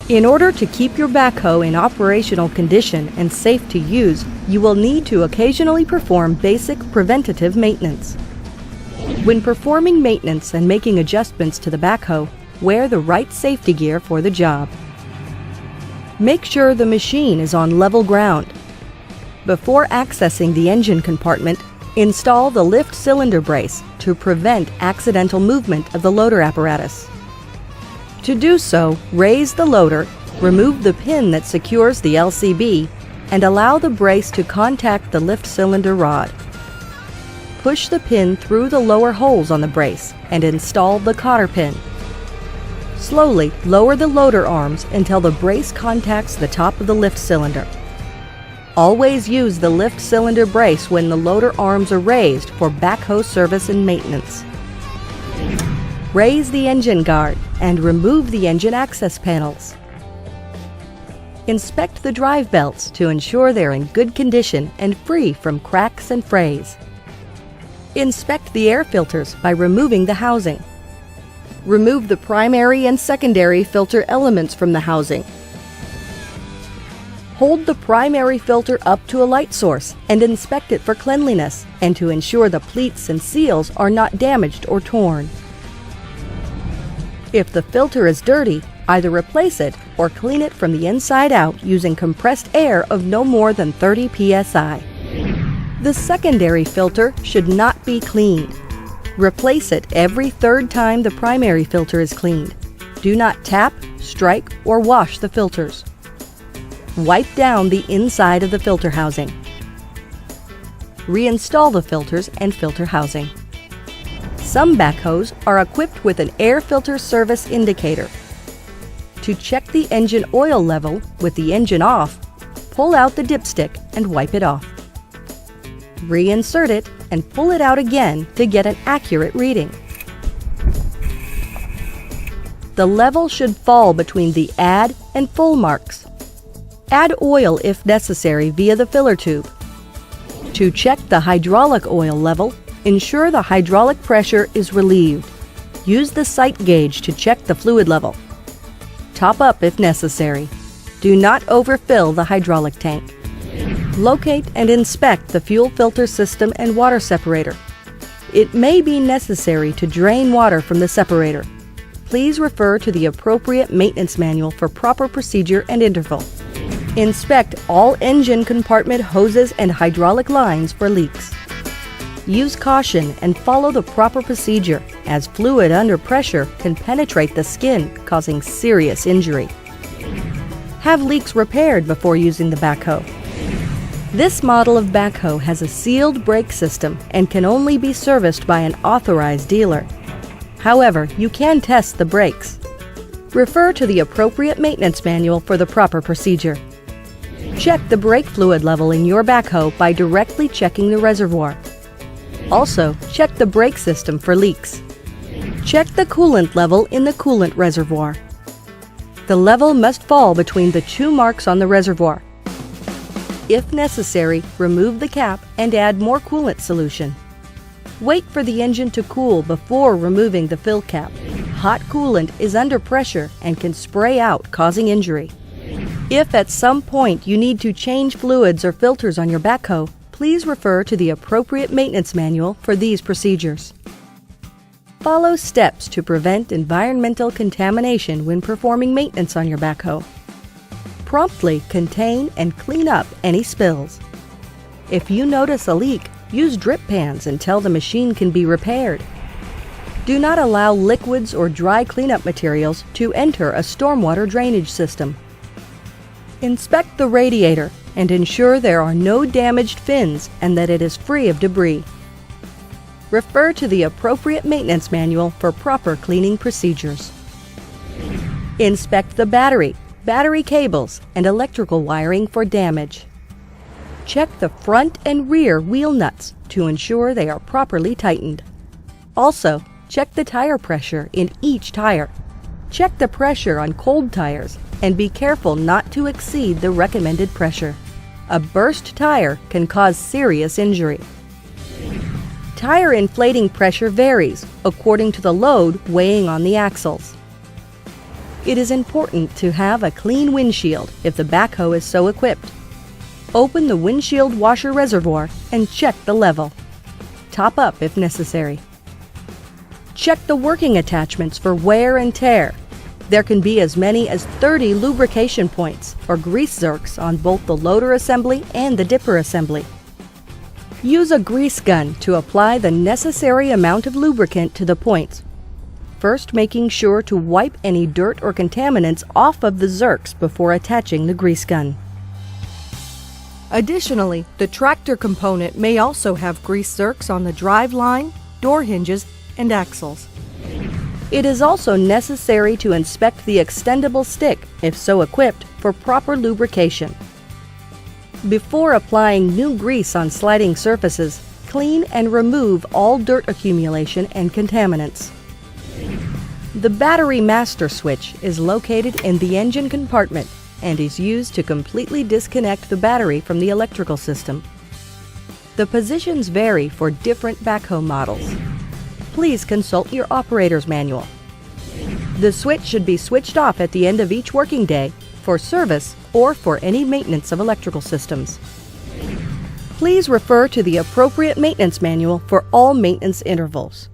In order to keep your backhoe in operational condition and safe to use, you will need to occasionally perform basic preventative maintenance. When performing maintenance and making adjustments to the backhoe, wear the right safety gear for the job. Make sure the machine is on level ground. Before accessing the engine compartment, install the lift cylinder brace to prevent accidental movement of the loader apparatus. To do so, raise the loader, remove the pin that secures the LCB, and allow the brace to contact the lift cylinder rod. Push the pin through the lower holes on the brace and install the cotter pin. Slowly lower the loader arms until the brace contacts the top of the lift cylinder. Always use the lift cylinder brace when the loader arms are raised for backhoe service and maintenance. Raise the engine guard and remove the engine access panels. Inspect the drive belts to ensure they're in good condition and free from cracks and frays. Inspect the air filters by removing the housing. Remove the primary and secondary filter elements from the housing. Hold the primary filter up to a light source and inspect it for cleanliness and to ensure the pleats and seals are not damaged or torn. If the filter is dirty, either replace it or clean it from the inside out using compressed air of no more than 30 psi. The secondary filter should not be cleaned. Replace it every third time the primary filter is cleaned. Do not tap, strike, or wash the filters. Wipe down the inside of the filter housing. Reinstall the filters and filter housing. Some backhoes are equipped with an air filter service indicator. To check the engine oil level with the engine off, pull out the dipstick and wipe it off. Reinsert it and pull it out again to get an accurate reading. The level should fall between the add and full marks. Add oil if necessary via the filler tube. To check the hydraulic oil level, ensure the hydraulic pressure is relieved. Use the sight gauge to check the fluid level. Top up if necessary. Do not overfill the hydraulic tank. Locate and inspect the fuel filter system and water separator. It may be necessary to drain water from the separator. Please refer to the appropriate maintenance manual for proper procedure and interval. Inspect all engine compartment hoses and hydraulic lines for leaks. Use caution and follow the proper procedure, as fluid under pressure can penetrate the skin, causing serious injury. Have leaks repaired before using the backhoe. This model of backhoe has a sealed brake system and can only be serviced by an authorized dealer. However, you can test the brakes. Refer to the appropriate maintenance manual for the proper procedure. Check the brake fluid level in your backhoe by directly checking the reservoir. Also, check the brake system for leaks. Check the coolant level in the coolant reservoir. The level must fall between the 2 marks on the reservoir. If necessary, remove the cap and add more coolant solution. Wait for the engine to cool before removing the fill cap. Hot coolant is under pressure and can spray out, causing injury. If at some point you need to change fluids or filters on your backhoe, please refer to the appropriate maintenance manual for these procedures. Follow steps to prevent environmental contamination when performing maintenance on your backhoe. Promptly contain and clean up any spills. If you notice a leak, use drip pans until the machine can be repaired. Do not allow liquids or dry cleanup materials to enter a stormwater drainage system. Inspect the radiator and ensure there are no damaged fins and that it is free of debris. Refer to the appropriate maintenance manual for proper cleaning procedures. Inspect the battery cables, and electrical wiring for damage. Check the front and rear wheel nuts to ensure they are properly tightened. Also, check the tire pressure in each tire. Check the pressure on cold tires and be careful not to exceed the recommended pressure. A burst tire can cause serious injury. Tire inflating pressure varies according to the load weighing on the axles. It is important to have a clean windshield if the backhoe is so equipped. Open the windshield washer reservoir and check the level. Top up if necessary. Check the working attachments for wear and tear. There can be as many as 30 lubrication points or grease zerks on both the loader assembly and the dipper assembly. Use a grease gun to apply the necessary amount of lubricant to the points, first making sure to wipe any dirt or contaminants off of the zerks before attaching the grease gun. Additionally, the tractor component may also have grease zerks on the drive line, door hinges, and axles. It is also necessary to inspect the extendable stick, if so equipped, for proper lubrication. Before applying new grease on sliding surfaces, clean and remove all dirt accumulation and contaminants. The battery master switch is located in the engine compartment and is used to completely disconnect the battery from the electrical system. The positions vary for different backhoe models. Please consult your operator's manual. The switch should be switched off at the end of each working day for service or for any maintenance of electrical systems. Please refer to the appropriate maintenance manual for all maintenance intervals.